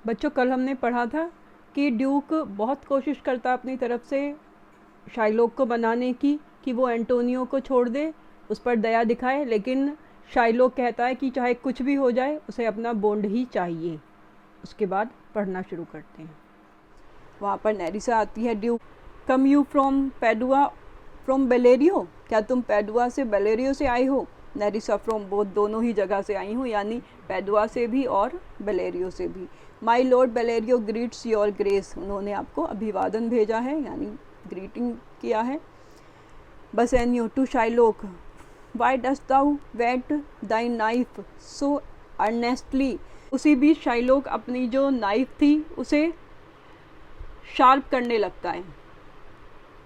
बच्चों, कल हमने पढ़ा था कि ड्यूक बहुत कोशिश करता अपनी तरफ से शाइलोक को बनाने की कि वो एंटोनियो को छोड़ दे, उस पर दया दिखाए, लेकिन शाइलोक कहता है कि चाहे कुछ भी हो जाए उसे अपना बॉन्ड ही चाहिए। उसके बाद पढ़ना शुरू करते हैं। वहाँ पर नेरिसा आती है। Duke, come you from पैडुआ from Bellario, क्या तुम पैडुआ से बेलेरियो से आई हो? नेरिसा, फ्रॉम बोथ, दोनों ही जगह से आई हूँ, यानी पैडुआ से भी और बेलेरियो से भी। My lord Bellario greets your grace, उन्होंने आपको अभिवादन भेजा है, यानी ग्रीटिंग किया है। Bassanio to Shylock, why dost thou whet thy knife so earnestly, उसी बीच शाइलोक अपनी जो नाइफ थी उसे शार्प करने लगता है,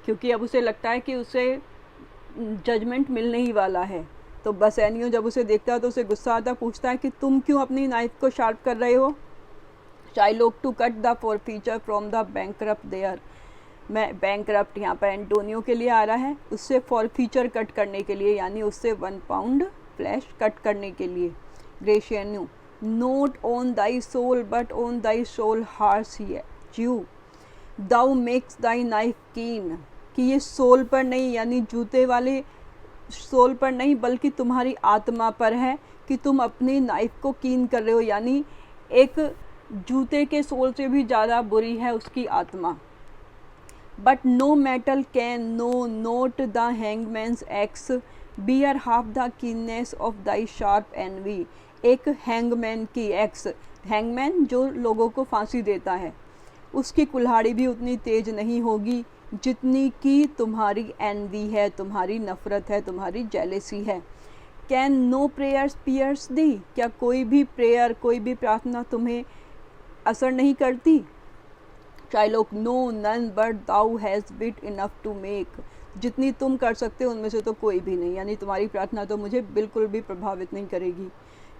क्योंकि अब उसे लगता है कि उसे जजमेंट मिलने ही वाला है। तो बसेनियो जब उसे देखता है तो उसे गुस्सा आता, पूछता है कि तुम क्यों अपनी नाइफ को शार्प कर रहे हो? Shylock, to cut the forfeiture from the bankrupt there, मैं बैंकरप्ट यहाँ पर एंटोनियो के लिए आ रहा है, उससे फॉर फीचर कट करने के लिए, यानी उससे 1 पाउंड फ्लैश कट करने के लिए। Gratiano, not on thy sole but on thy soul harsh you, thou makes thy knife keen, कि ये सोल पर नहीं, यानी जूते वाले सोल पर नहीं, बल्कि तुम्हारी आत्मा पर है कि तुम अपनी नाइफ को कीन कर रहे हो, यानी एक जूते के सोल से भी ज़्यादा बुरी है उसकी आत्मा। But no metal can no not the hangman's axe bear half the keenness of thy sharp envy, एक हैंगमैन की एक्स, हैंगमैन जो लोगों को फांसी देता है, उसकी कुल्हाड़ी भी उतनी तेज नहीं होगी जितनी कि तुम्हारी एनवी है, तुम्हारी नफ़रत है, तुम्हारी जेलेसी है। कैन नो प्रेयर्स पियर्स दी, क्या कोई भी प्रेयर, कोई भी प्रार्थना तुम्हें असर नहीं करती? Shylock, no none but thou has wit enough to make, जितनी तुम कर सकते हो उनमें से तो कोई भी नहीं, यानी तुम्हारी प्रार्थना तो मुझे बिल्कुल भी प्रभावित नहीं करेगी।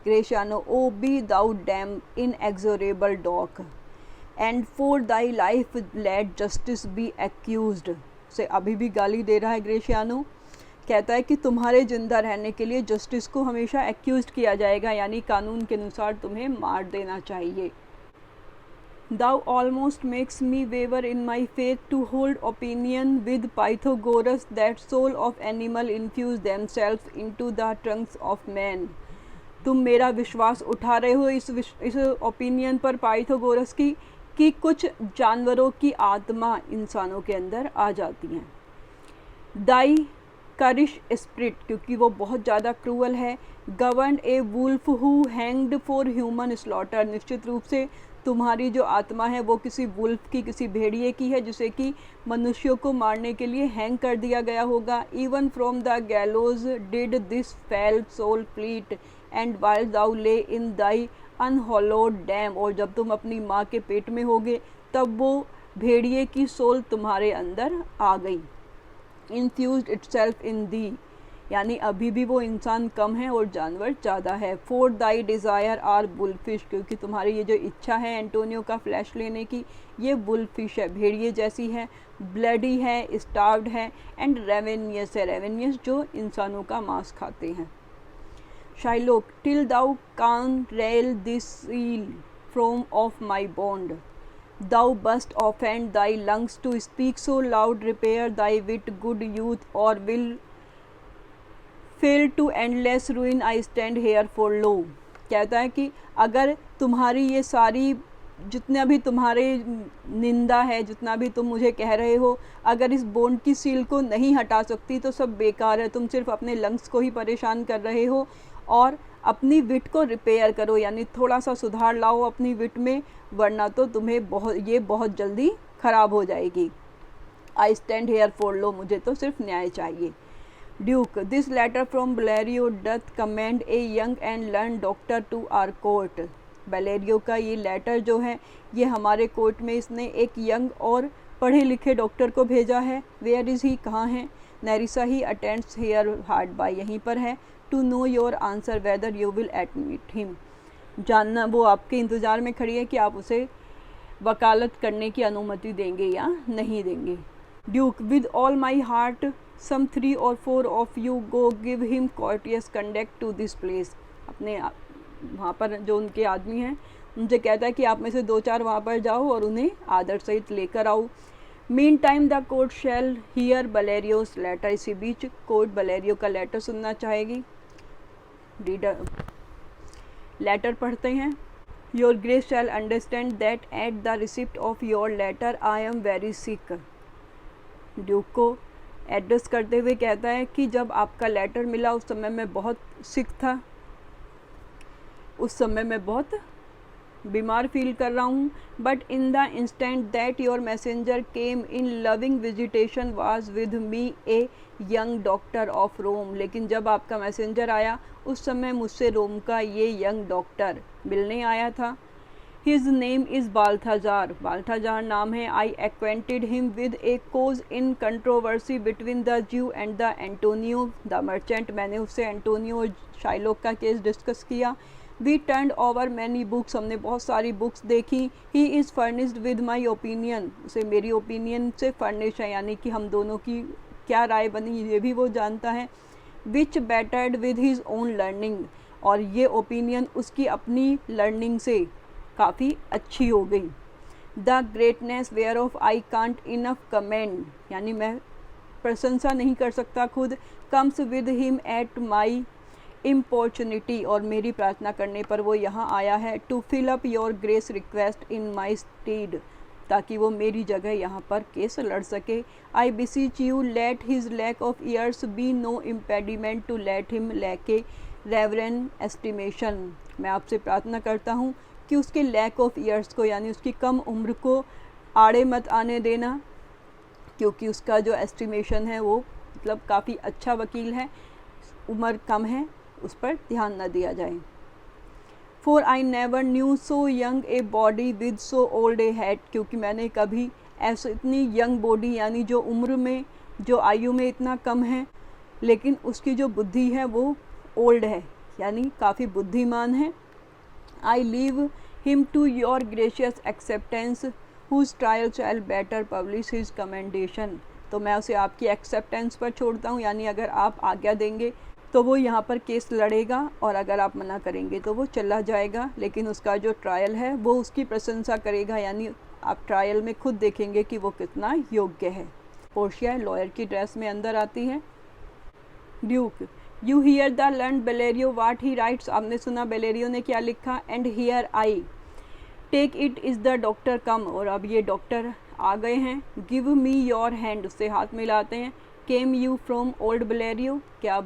Gratiano, O be thou damned inexorable dog and for thy life let justice be accused, से अभी भी गाली दे रहा है ग्रेशियानो, कहता है कि तुम्हारे जिंदा रहने के लिए जस्टिस को हमेशा एक्यूज्ड किया जाएगा, यानी कानून के अनुसार तुम्हें मार देना चाहिए। Thou almost makes me waver in my faith to hold opinion with Pythagoras that soul of animal infuse themselves into the trunks of man, तुम मेरा विश्वास उठा रहे हो इस ओपिनियन पर पाइथागोरस की कि कुछ जानवरों की आत्मा इंसानों के अंदर आ जाती हैं। दाई करिश स्प्रिट, क्योंकि वो बहुत ज़्यादा क्रूअल है। Govern a wolf who hanged for human slaughter, निश्चित रूप से तुम्हारी जो आत्मा है वो किसी वुल्फ की, किसी भेड़िए की है जिसे कि मनुष्यों को मारने के लिए हैंग कर दिया गया होगा। Even from the गैलोज did this फैल सोल प्लीट एंड वाइल दाउ ले इन दाई अनहॉलोड डैम, और जब तुम अपनी माँ के पेट में होगे तब वो भेड़िए की सोल तुम्हारे अंदर आ गई। इन्फ्यूज्ड इटसेल्फ इन दी, यानी अभी भी वो इंसान कम है और जानवर ज़्यादा है। फॉर दाई डिज़ायर आर बुलफिश, क्योंकि तुम्हारी ये जो इच्छा है एंटोनियो का फ्लैश लेने की, ये बुलफिश है, भेड़िए जैसी है, ब्लडी है, स्टार्व्ड है, एंड रेवेनियस है, रेवेनियस जो इंसानों का मांस खाते हैं। Shylock, till thou can rail this seal from off my bond, thou but offend thy lungs to speak so loud, repair thy wit good youth or will fall to endless ruin, I stand here for law, कहता है कि अगर तुम्हारी ये सारी जितना भी तुम्हारे निंदा है, जितना भी तुम मुझे कह रहे हो, अगर इस बॉन्ड की सील को नहीं हटा सकती तो सब बेकार है, तुम सिर्फ अपने लंग्स को ही परेशान कर रहे हो, और अपनी विट को रिपेयर करो, यानी थोड़ा सा सुधार लाओ अपनी विट में, वरना तो तुम्हें बहुत जल्दी ख़राब हो जाएगी। I stand here for law, मुझे तो सिर्फ न्याय चाहिए। Duke, this letter from Bellario doth commend a young and learned doctor to our court, Bellario का ये लेटर जो है ये हमारे कोर्ट में इसने एक यंग और पढ़े लिखे डॉक्टर को भेजा है। वेयर इज़ ही, कहाँ है? Nerissa, he attends here hard by, यहीं पर है। To know your answer whether you will admit him, जानना, वो आपके इंतज़ार में खड़ी है कि आप उसे वकालत करने की अनुमति देंगे या नहीं देंगे। Duke, with all my heart some 3 or 4 of you go give him courteous conduct to this place, अपने वहाँ पर जो उनके आदमी हैं उनसे कहता है कि आप में से 2-4 वहाँ पर जाओ और उन्हें आदर सहित लेकर आओ। Meantime the court shall hear Bellario's letter, इसी बीच कोर्ट बलेरियो का लेटर सुनना चाहेगी। रीडर लेटर पढ़ते हैं। Your grace shall understand that at the receipt of your letter I am very sick. Duke को एड्रेस करते हुए कहता है कि जब आपका लेटर मिला उस समय मैं बहुत सिक था, उस समय मैं बहुत बीमार फील कर रहा हूँ। But in the instant that your messenger came in loving visitation was with me a young doctor of Rome, लेकिन जब आपका मैसेंजर आया उस समय मुझसे रोम का ये यंग डॉक्टर मिलने आया था। His name is Balthazar, Balthazar नाम है। I acquainted him with a cause in controversy between the Jew and the Antonio the merchant, मैंने उससे एंटोनियो और शाइलोक का केस डिस्कस किया। We turn over many books, हमने बहुत सारी बुक्स देखी। He is furnished with my opinion, उसे मेरी ओपिनियन से फर्निश है, यानी कि हम दोनों की क्या राय बनी ये भी वो जानता है। Which bettered with his own learning, और ये ओपिनियन उसकी अपनी लर्निंग से काफ़ी अच्छी हो गई। The greatness whereof I can't enough commend, यानी मैं प्रशंसा नहीं कर सकता खुद। Comes with him at my importunity, और मेरी प्रार्थना करने पर वो यहाँ आया है। To fill up your grace request in my stead, ताकि वो मेरी जगह यहाँ पर केस लड़ सके। I beseech you let his lack of years be no impediment to let him lack a reverend estimation, मैं आपसे प्रार्थना करता हूँ कि उसके लैक ऑफ ईयर्स को, यानी उसकी कम उम्र को आड़े मत आने देना, क्योंकि उसका जो एस्टिमेशन है वो मतलब काफ़ी अच्छा वकील है, उम्र कम है, उस पर ध्यान न दिया जाए। For I never knew so young a body with so old A head, क्योंकि मैंने कभी ऐसे इतनी यंग बॉडी, यानी जो उम्र में जो आयु में इतना कम है लेकिन उसकी जो बुद्धि है वो ओल्ड है, यानी काफ़ी बुद्धिमान है। I leave him to your gracious acceptance whose trial shall better publish his commendation, तो मैं उसे आपकी एक्सेप्टेंस पर छोड़ता हूँ, यानी अगर आप आज्ञा देंगे तो वो यहाँ पर केस लड़ेगा और अगर आप मना करेंगे तो वो चला जाएगा, लेकिन उसका जो ट्रायल है वो उसकी प्रशंसा करेगा, यानी आप ट्रायल में खुद देखेंगे कि वो कितना योग्य है। पोर्शिया लॉयर की ड्रेस में अंदर आती है। Duke, you hear the learned Bellario what he writes, आपने सुना बेलेरियो ने क्या लिखा। And here I take it is the doctor come, और अब ये डॉक्टर आ गए हैं। गिव मी योर हैंड, उससे हाथ मिलाते हैं। Came you from old Bellario, क्या आप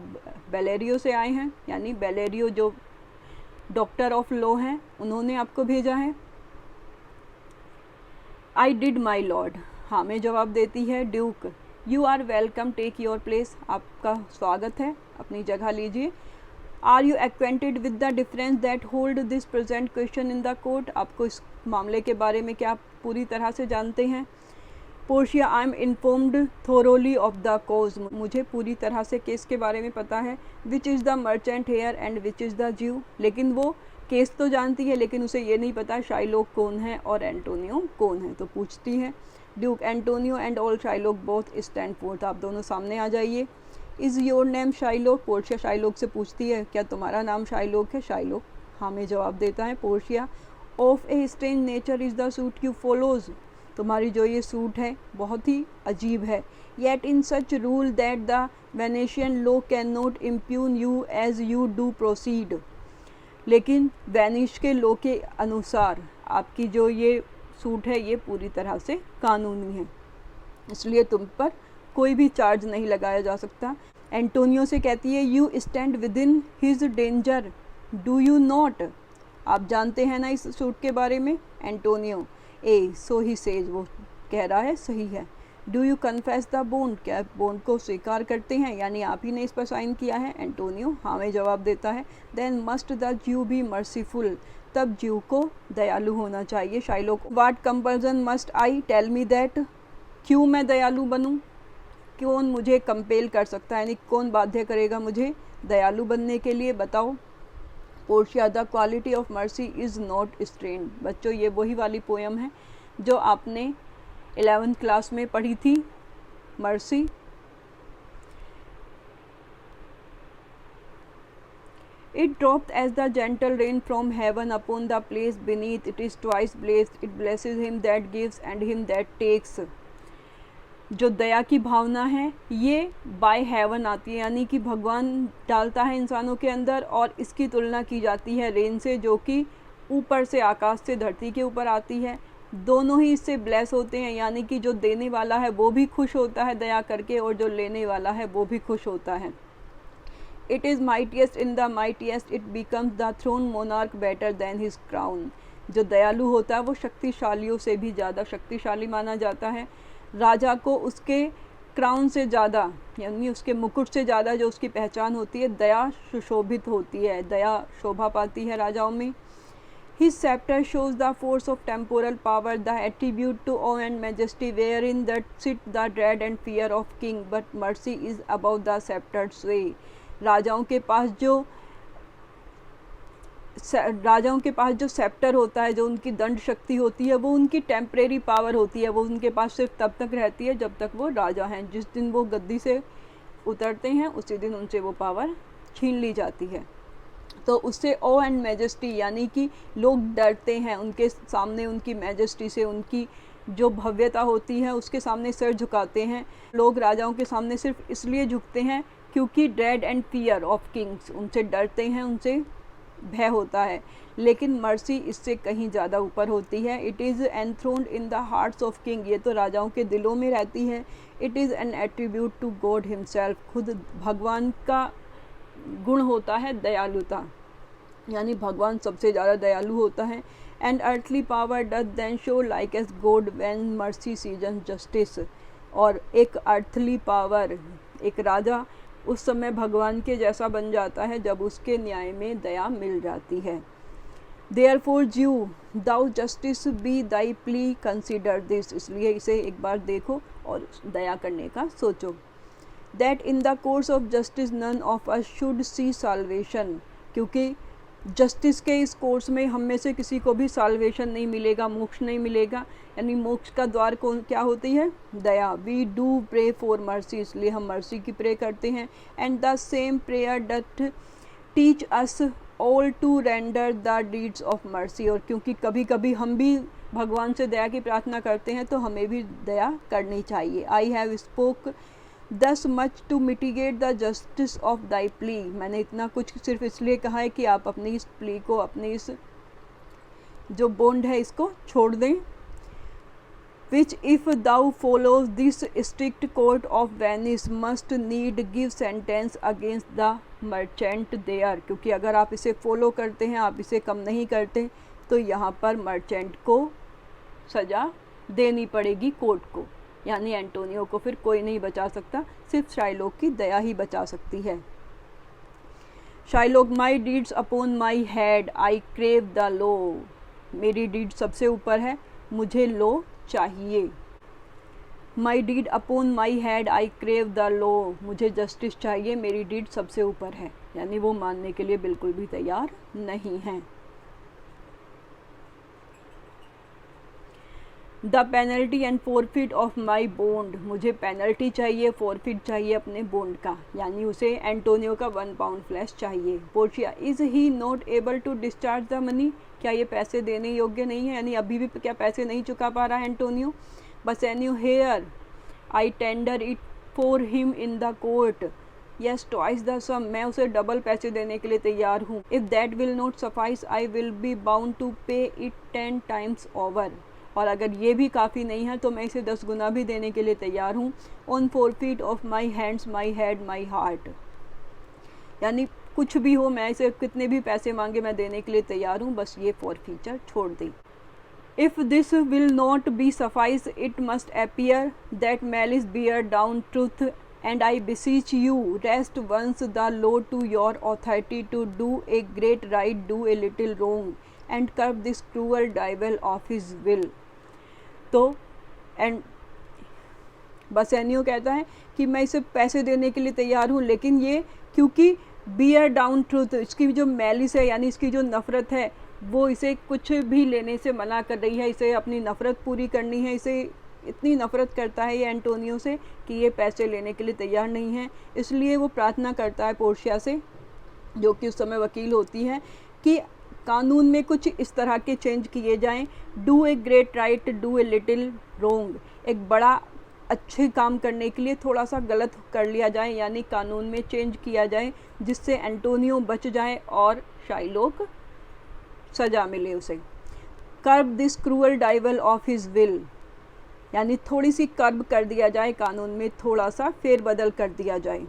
बेलेरियो से आए हैं, यानी बेलेरियो जो डॉक्टर ऑफ लॉ हैं उन्होंने आपको भेजा है। आई डिड माई लॉर्ड, हाँ में जवाब देती है। Duke, you are welcome, take your place, आपका स्वागत है, अपनी जगह लीजिए। Are you acquainted with the difference that holds this present question in the court, आपको इस मामले के बारे में क्या पूरी तरह से जानते हैं। Portia, I am informed thoroughly of the cause, मुझे पूरी तरह से केस के बारे में पता है। Which is the merchant here and which is the Jew, लेकिन वो केस तो जानती है लेकिन उसे ये नहीं पता शाइलोक कौन है और एंटोनियो कौन है, तो पूछती है। Duke, Antonio and old Shylock both stand forth, आप दोनों सामने आ जाइए। Is your name Shylock, Portia Shylock से पूछती है क्या तुम्हारा नाम शाइलोक है। शाइलोक हाँ में जवाब देता है। Portia, of a strange nature is the suit you follow, तुम्हारी जो ये सूट है बहुत ही अजीब है। Yet in such rule that the Venetian law can not impugn you as you do proceed, लेकिन वेनिश के लॉ के अनुसार आपकी जो ये सूट है ये पूरी तरह से कानूनी है, इसलिए तुम पर कोई भी चार्ज नहीं लगाया जा सकता। एंटोनियो से कहती है you stand with in his danger do you not, आप जानते हैं ना इस सूट के बारे में। Antonio, A so he says, वो कह रहा है सही है। Do you confess the bond, क्या बॉन्ड को स्वीकार करते हैं, यानी आप ही ने इस पर साइन किया है। एंटोनियो हाँ में जवाब देता है। Then must the Jew be merciful, तब ज्यू को दयालु होना चाहिए। Shylock, what compulsion must I tell me that, क्यों मैं दयालु बनूं, कौन मुझे कंपेल कर सकता है, यानी कौन बाध्य करेगा मुझे दयालु बनने के लिए, बताओ। Portia, the quality of mercy is not strain, बच्चों ये वही वाली पोएम है जो आपने 11th क्लास में पढ़ी थी, mercy. It dropped as the gentle rain from heaven upon the place beneath. It is twice blessed. It blesses him that gives and him that takes. जो दया की भावना है ये बाय हेवन आती है, यानी कि भगवान डालता है इंसानों के अंदर, और इसकी तुलना की जाती है रेन से, जो कि ऊपर से आकाश से धरती के ऊपर आती है। दोनों ही इससे ब्लेस होते हैं, यानी कि जो देने वाला है वो भी खुश होता है दया करके, और जो लेने वाला है वो भी खुश होता है। It is mightiest in the mightiest, it becomes the throne monarch better than his crown. जो दयालु होता है वो शक्तिशालियों से भी ज़्यादा शक्तिशाली माना जाता है। राजा को उसके क्राउन से ज़्यादा, यानी उसके मुकुट से ज़्यादा जो उसकी पहचान होती है, दया सुशोभित होती है, दया शोभा पाती है राजाओं में। His scepter shows the force of temporal power, the attribute to awe and majesty, wherein that sit the dread and fear of king, but mercy is above the scepter's sway. राजाओं के पास जो सेप्टर होता है, जो उनकी दंड शक्ति होती है, वो उनकी टेम्परेरी पावर होती है, वो उनके पास सिर्फ तब तक रहती है जब तक वो राजा हैं। जिस दिन वो गद्दी से उतरते हैं उसी दिन उनसे वो पावर छीन ली जाती है। तो उससे ओ एंड मैजेस्टी, यानी कि लोग डरते हैं उनके सामने, उनकी मैजेस्टी से, उनकी जो भव्यता होती है उसके सामने सिर झुकाते हैं। लोग राजाओं के सामने सिर्फ इसलिए झुकते हैं क्योंकि dread and fear of Kings, उनसे डरते हैं, उनसे भय होता है। लेकिन मर्सी इससे कहीं ज़्यादा ऊपर होती है। It is enthroned in the hearts of king, ये तो राजाओं के दिलों में रहती है। It is an attribute to God himself, खुद भगवान का गुण होता है दयालुता, यानी भगवान सबसे ज़्यादा दयालु होता है। And earthly power doth then show like as God when mercy seasons justice, और एक अर्थली पावर, एक राजा उस समय भगवान के जैसा बन जाता है जब उसके न्याय में दया मिल जाती है। Therefore Jew, thou justice be thy plea, consider this, इसलिए इसे एक बार देखो और दया करने का सोचो। That in the course of justice none of us should see salvation, क्योंकि जस्टिस के इस कोर्स में हम में से किसी को भी साल्वेशन नहीं मिलेगा, मोक्ष नहीं मिलेगा, यानी मोक्ष का द्वार कौन क्या होती है? दया। We do pray for mercy, इसलिए हम मर्सी की प्रे करते हैं। And the same prayer doth teach us all to render the deeds of mercy, और क्योंकि कभी कभी हम भी भगवान से दया की प्रार्थना करते हैं तो हमें भी दया करनी चाहिए। I have spoke thus much to mitigate the justice of thy plea, मैंने इतना कुछ सिर्फ इसलिए कहा है कि आप अपनी इस प्ली को, अपनी इस जो बॉन्ड है इसको छोड़ दें। Which if thou follows this strict court of Venice must need give sentence against the merchant there, क्योंकि अगर आप इसे फॉलो करते हैं, आप इसे कम नहीं करते, तो यहाँ पर मर्चेंट को सज़ा देनी पड़ेगी कोर्ट को, यानी एंटोनियो को फिर कोई नहीं बचा सकता, सिर्फ शाइलोक की दया ही बचा सकती है। Shylock, my deeds upon my head I crave the law, मेरी डीड सबसे ऊपर है, मुझे लो चाहिए। My deed upon my head I crave the law, मुझे जस्टिस चाहिए, मेरी डीड सबसे ऊपर है, यानी वो मानने के लिए बिल्कुल भी तैयार नहीं हैं। The penalty and forfeit of my bond, मुझे पेनल्टी चाहिए, फॉरफिट चाहिए अपने बॉन्ड का, यानी उसे एंटोनियो का 1 पाउंड फ्लैश चाहिए। Portia, is he not able to discharge the money, क्या ये पैसे देने योग्य नहीं है, यानी अभी भी क्या पैसे नहीं चुका पा रहा है Antonio. Bassanio, here I tender it for him in the court, yes twice the sum, मैं उसे डबल पैसे देने के लिए तैयार हूँ। If that will not suffice I will be bound to pay it 10 times over, और अगर ये भी काफ़ी नहीं है तो मैं इसे 10 गुना भी देने के लिए तैयार हूँ। On forfeit of my hands my head my heart, यानी कुछ भी हो, मैं इसे कितने भी पैसे मांगे मैं देने के लिए तैयार हूँ, बस ये फॉरफीचर छोड़ दें। If this will not be suffice it must appear that malice beer down truth and I beseech you rest once the law to your authority to do a great right, do a little wrong and curb this cruel devil of his will। तो and बसेनियो कहता है कि मैं इसे पैसे देने के लिए तैयार हूँ, लेकिन ये क्योंकि बियर डाउन ट्रूथ, इसकी जो मैलिस है, यानी इसकी जो नफ़रत है, वो इसे कुछ भी लेने से मना कर रही है, इसे अपनी नफ़रत पूरी करनी है, इसे इतनी नफ़रत करता है ये एंटोनियो से कि ये पैसे लेने के लिए तैयार नहीं है। इसलिए वो प्रार्थना करता है पोर्शिया से जो कि उस समय वकील होती है, कि कानून में कुछ इस तरह के चेंज किए जाएं, do a great right do a little wrong, एक बड़ा अच्छे काम करने के लिए थोड़ा सा गलत कर लिया जाए, यानी कानून में चेंज किया जाए जिससे एंटोनियो बच जाए और शाइलोक सज़ा मिले उसे। Curb this cruel devil of his will, यानी थोड़ी सी कर्ब कर दिया जाए कानून में, थोड़ा सा फेरबदल कर दिया जाए।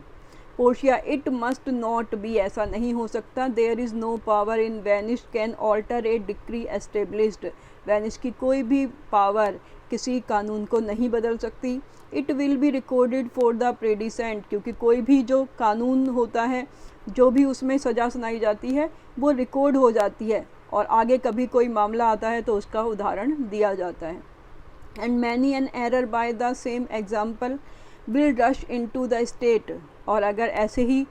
Portia, it must not be, ऐसा नहीं हो सकता। There is no power in Venice can alter a decree established, Venice की कोई भी पावर किसी कानून को नहीं बदल सकती। It will be recorded for the precedent, क्योंकि कोई भी जो कानून होता है, जो भी उसमें सज़ा सुनाई जाती है वो रिकॉर्ड हो जाती है और आगे कभी कोई मामला आता है तो उसका उदाहरण दिया जाता है। And many an error by the same example will rush into the state, और अगर ऐसे ही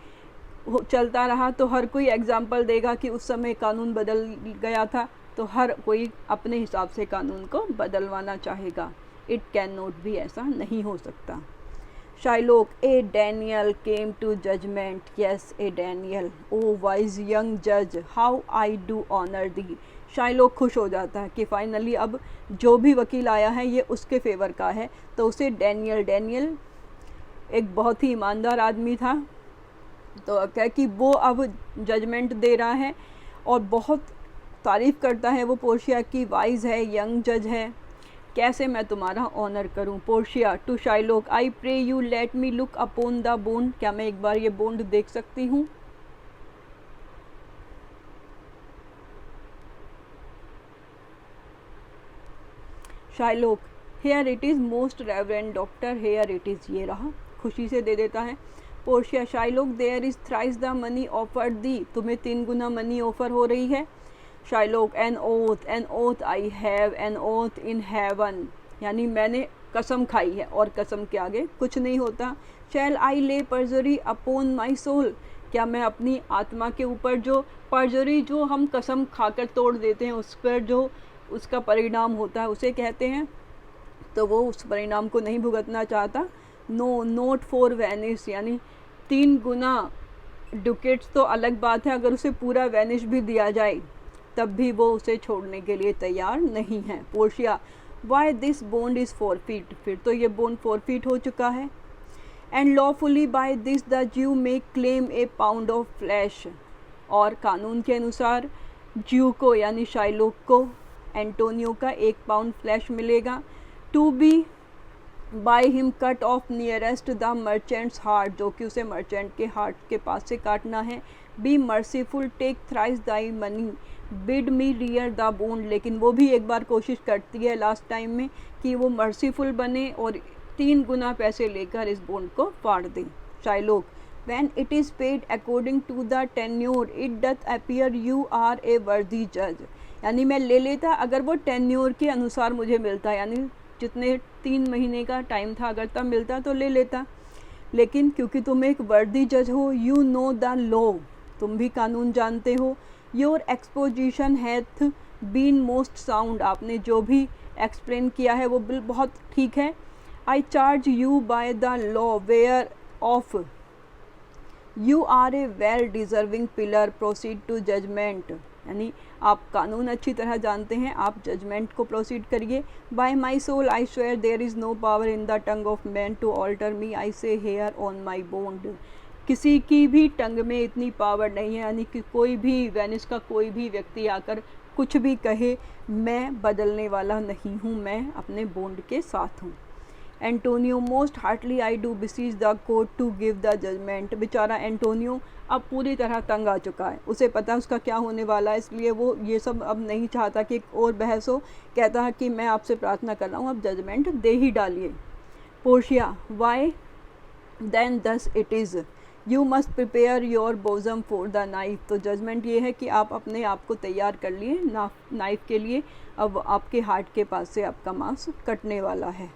चलता रहा तो हर कोई एग्जाम्पल देगा कि उस समय कानून बदल गया था, तो हर कोई अपने हिसाब से कानून को बदलवाना चाहेगा। इट कैन नॉट बी, ऐसा नहीं हो सकता। Shylock, a Daniel came to judgment, yes a Daniel, O wise young जज, how I do honour thee. Shylock खुश हो जाता है कि फाइनली अब जो भी वकील आया है ये उसके फेवर का है, तो उसे डैनियल एक बहुत ही ईमानदार आदमी था, तो क्या कि वो अब जजमेंट दे रहा है और बहुत तारीफ़ करता है वो पोर्शिया की, वाइज है, यंग जज है, कैसे मैं तुम्हारा ऑनर करूं। Portia to Shylock, I pray you let me look upon the bond, क्या मैं एक बार ये बोन्ड देख सकती हूँ। Shylock, here it is most reverend doctor, here it is, ये रहा, खुशी से दे देता है। Portia, Shylock, there is thrice the money offered thee, तुम्हें 3 गुना मनी ऑफर हो रही है। Shylock, an oath I have an oath in heaven, यानी मैंने कसम खाई है और कसम के आगे कुछ नहीं होता। शैल आई ले परजरी अपॉन माई सोल, क्या मैं अपनी आत्मा के ऊपर जो परजरी, जो हम कसम खाकर तोड़ देते हैं, उस पर जो उसका परिणाम होता है उसे कहते हैं, तो वो उस परिणाम को नहीं भुगतना चाहता। नो नोट फॉर वेनिस, यानी 3 गुना डुकेट्स तो अलग बात है, अगर उसे पूरा वेनिस भी दिया जाए तब भी वो उसे छोड़ने के लिए तैयार नहीं है। Portia, why this bond is forfeit, फिर तो ये बॉन्ड फॉरफिट हो चुका है। And lawfully by this the Jew may claim a pound of flesh, और कानून के अनुसार ज्यू को यानी शाइलोक को एंटोनियो का 1 पाउंड फ्लैश मिलेगा। To be by him cut off nearest the merchant's heart, जो कि उसे मर्चेंट के हार्ट के पास से काटना है। Be merciful take thrice thy money bid me tear the bond, लेकिन वो भी एक बार कोशिश करती है लास्ट टाइम में कि वो मर्सीफुल बने और 3 गुना पैसे लेकर इस बोन्ड को फाड़ दे। Shylock, when it is paid according to the tenor it doth appear you are a worthy जज, यानी मैं ले लेता अगर वो टेन्योर के अनुसार मुझे मिलता, यानी जितने 3 महीने का टाइम था अगर तब मिलता तो ले लेता, लेकिन क्योंकि तुम एक वर्दी जज हो, यू नो द लॉ, तुम भी कानून जानते हो। Your exposition hath been most sound, आपने जो भी एक्सप्लेन किया है वो बिल बहुत ठीक है। I charge you by the law whereof you are a well deserving pillar proceed to judgement, यानी आप कानून अच्छी तरह जानते हैं, आप जजमेंट को प्रोसीड करिए। By my soul I swear there is no power in the tongue of man to alter me, I say here on my bond, किसी की भी टंग में इतनी पावर नहीं है, यानी कि कोई भी वेनिस का कोई भी व्यक्ति आकर कुछ भी कहे, मैं बदलने वाला नहीं हूँ, मैं अपने बोन्ड के साथ हूँ। Antonio, most heartily I do beseech the court to give the judgment, बेचारा एंटोनियो अब पूरी तरह तंग आ चुका है, उसे पता है उसका क्या होने वाला है, इसलिए वो ये सब अब नहीं चाहता कि एक और बहस हो, कहता है कि मैं आपसे प्रार्थना कर रहा हूँ अब जजमेंट दे ही डालिए। Portia, why then thus it is you must prepare your bosom for the knife, तो जजमेंट ये है कि आप अपने आप को तैयार कर लिए नाइफ के लिए, अब आपके हार्ट के पास से आपका मांस कटने वाला है।